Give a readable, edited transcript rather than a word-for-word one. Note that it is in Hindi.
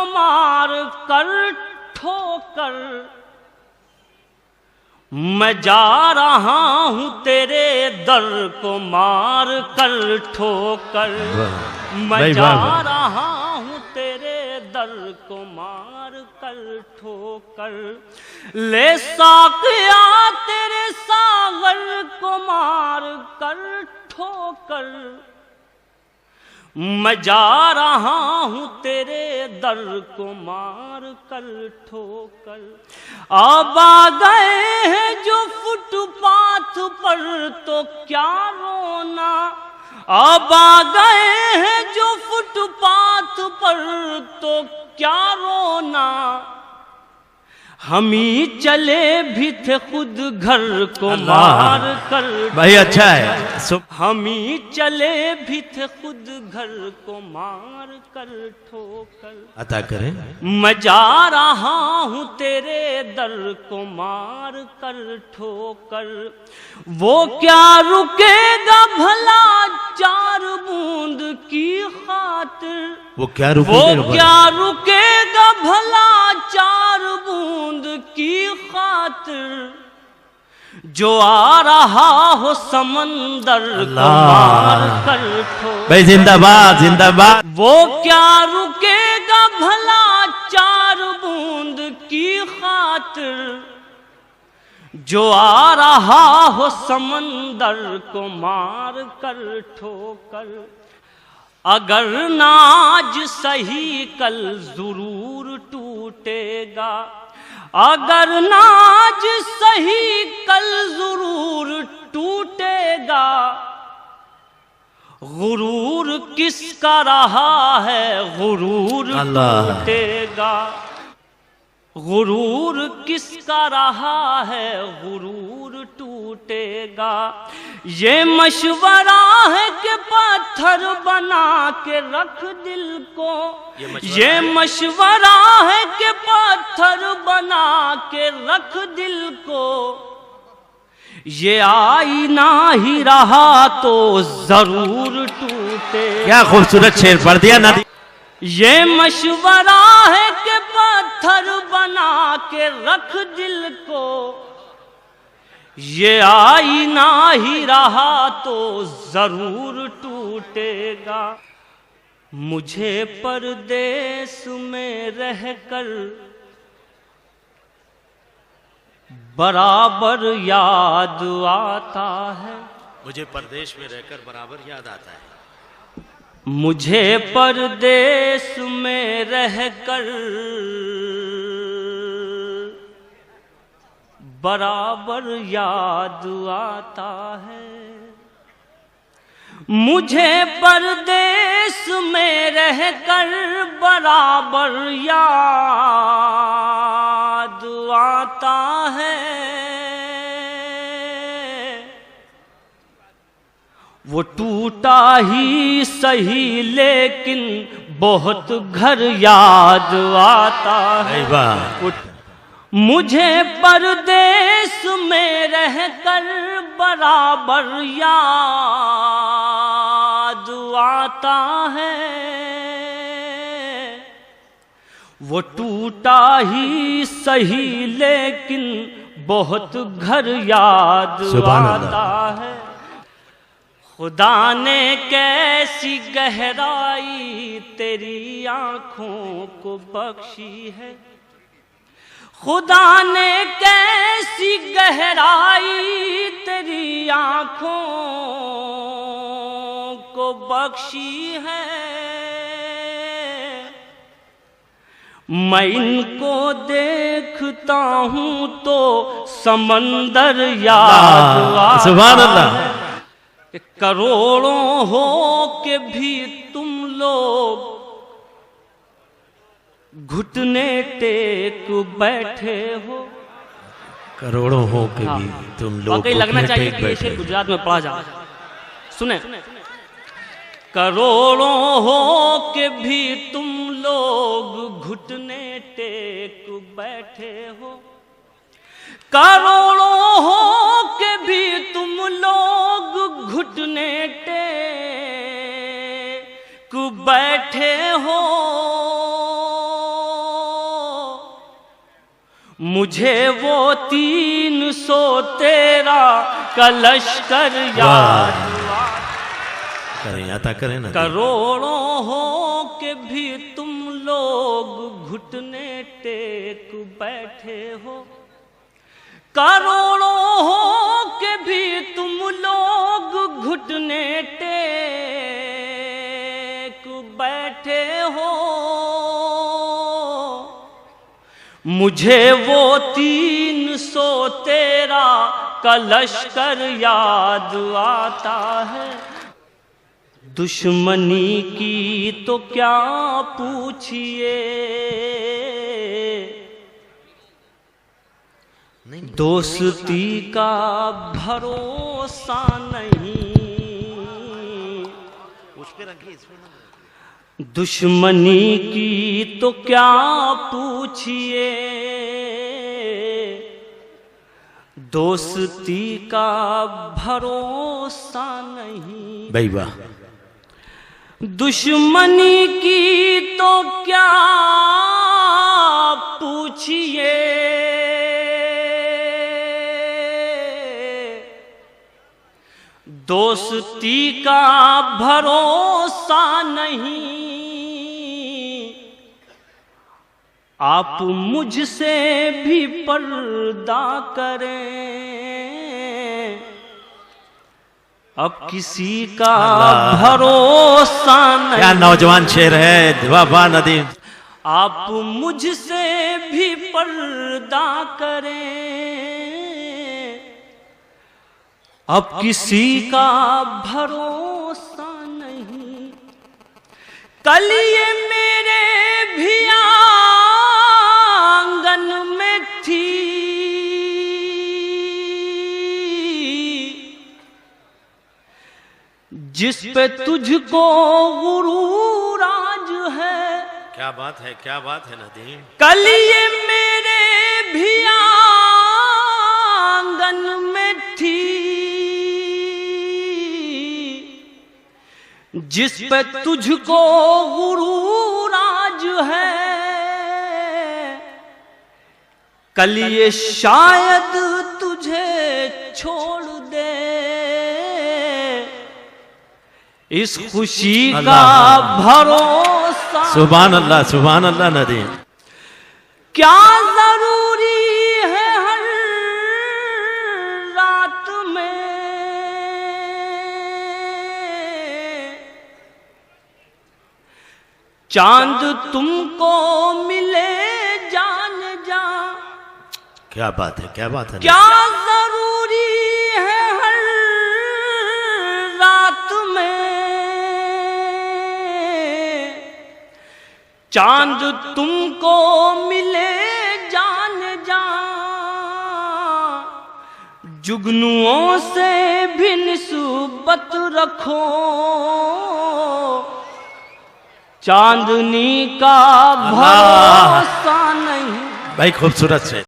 मार कर ठोकर, मैं जा रहा हूँ तेरे दर को मार कर ठोकर, मैं जा रहा हूँ तेरे दर को मार कर ठोकर, ले साकिया तेरे सागर को मार कर ठोकर, मैं जा रहा हूँ तेरे दर को मार कर ठोकर। अब आ गए हैं जो फुटपाथ पर तो क्या रोना, अब आ गए हैं जो फुटपाथ पर तो क्या रोना, हम ही चले भी थे खुद घर को मार कर। भाई अच्छा है। हम ही चले भी थे खुद घर को मार कर ठोकर, अता करें। मैं जा रहा हूँ तेरे दर को मार कर ठोकर, वो क्या रुकेगा भला चार बूंद की खातिर, वो क्या रुकेगा भला चार बूंद की खातिर, जो आ रहा हो समंदर को मार कर ठोकर। भाई जिंदाबाद जिंदाबाद। वो क्या रुकेगा भला चार बूंद की खातिर, जो आ रहा हो समंदर को मार कर ठोकर, अगर नाज सही कल जरूर टूटेगा, अगर नाज सही कल जरूर टूटेगा, गुरूर किसका रहा है गुरूर टूटेगा, गुरूर किसका रहा है गुरूर टूटेगा, ये मशवरा है कि पत्थर बना के रख दिल को, ये मशवरा है कि पत्थर बना के रख दिल को, ये आईना ही रहा तो जरूर टूटेगा। क्या खूबसूरत शेर पढ़ दिया ना। ये मशवरा है कि पत्थर बना के रख दिल को, ये आईना ही रहा तो जरूर टूटेगा। मुझे परदेश में रहकर बराबर याद आता है, मुझे परदेश में रहकर बराबर याद आता है, मुझे परदेश में रहकर बराबर याद आता है, मुझे परदेश में रहकर बराबर याद आता है, वो टूटा ही सही लेकिन बहुत घर याद आता है। मुझे परदेश में रहकर बराबर याद आता है, वो टूटा ही सही लेकिन बहुत घर याद आता है। खुदा ने कैसी गहराई तेरी आँखों को बख्शी है, खुदा ने कैसी गहराई तेरी आँखों को बख्शी है, मैं इनको देखता हूँ तो समंदर याद आता है। करोड़ों हो के भी तुम लोग घुटने टेक बैठे हो, करोड़ों हो के भी तुम लोग वाकई लगना चाहिए कि ये शेर गुजरात में पढ़ा जाए। सुने, करोड़ों हो के भी तुम लोग घुटने टेक बैठे हो, करोड़ों हो के भी तुम लोग घुटने टेक बैठे हो, मुझे वो 313 का लश्कर याद करें आता करें ना। करोड़ों हो के भी तुम लोग घुटने टेक बैठे हो, करोड़ों हो के भी तुम लोग घुटने टेक बैठे हो। मुझे वो 313 का लश्कर याद आता है। दुश्मनी की तो क्या पूछिए, दोस्ती का भरोसा नहीं। दुश्मनी की तो क्या पूछिए, दोस्ती का भरोसा नहीं। भाई वाह। दुश्मनी की तो क्या पूछिए, दोस्ती का भरोसा नहीं। आप मुझसे भी पर्दा करें, अब किसी का भरोसा नहीं। क्या नौजवान शेर है, वाह नदीम। आप मुझसे भी पर्दा करें, अब किसी का भरोसा नहीं। कल ये मेरे भी आंगन में थी, जिस पे तुझको गुरूर आज है। क्या बात है, क्या बात है नदीम। कल ये मेरे भी आंगन में थी, जिस पे तुझको गुरूर आज है। कल ये शायद तुझे छोड़ दे, इस खुशी का भरोसा। सुभान अल्लाह नदीम। क्या जरूरी है हर रात में चांद तुमको मिले जान जा। क्या बात है, क्या बात है। क्या जरूरी है हर रात में चांद तुमको मिले जान जा। जुगनुओं से भी निस्बत रखो, चांदनी का भरोसा नहीं। भाई खूबसूरत से